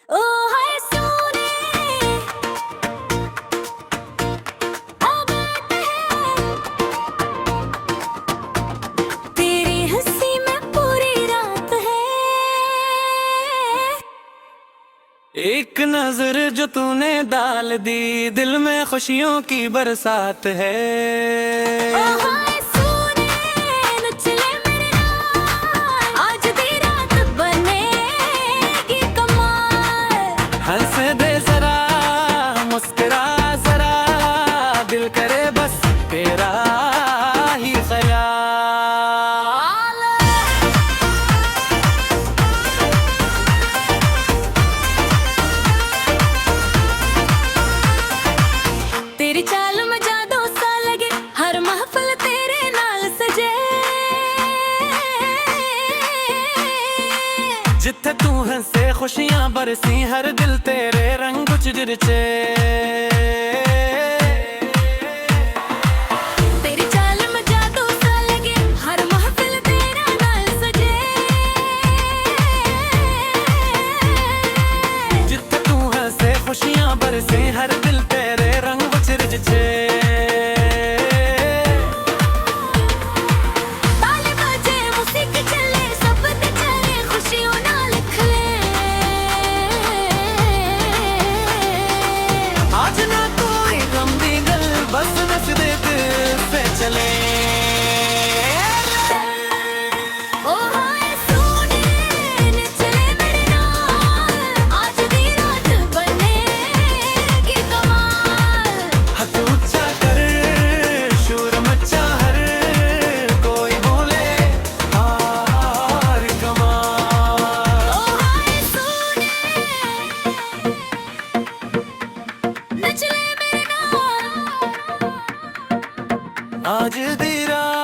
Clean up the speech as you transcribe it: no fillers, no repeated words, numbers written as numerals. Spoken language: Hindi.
ओ हाय सोने अब बात है तेरी हंसी में पूरी रात है। एक नजर जो तूने डाल दी दिल में खुशियों की बरसात है। ओ हाय सोने नच ले मेरे नाल आज दी रात बनेगी कमाल। हंस दे जरा मुस्कुरा जरा दिल करे बस तेरा ही ख्याल। तेरी चाल में जादू सा लगे हर महफिल तेरे नाल सजे। जिथे तू हंसे खुशियां बरसी हर दिल तेरे रंग चिरचे। तेरी चाल में जादू सा लगे हर महफिल तेरा नाल सजे। जिथे तू हंसे खुशियां बरसी हर दिल तेरे रंग चिरचे। ताली बजे मौसीकी चले सब ते चले खुशियों नाल खले। आज ना कोई गम दी गल बस नच दे दिल से चले। ओ हाय सोने नच ले मेरे नाल आज दी रात बनेगी कमाल। हाथ ऊंचा कर शोर मचा हर कोई बोले हार कमाल। ओ हाय सोने नच ले मेरे नाल आज दी रात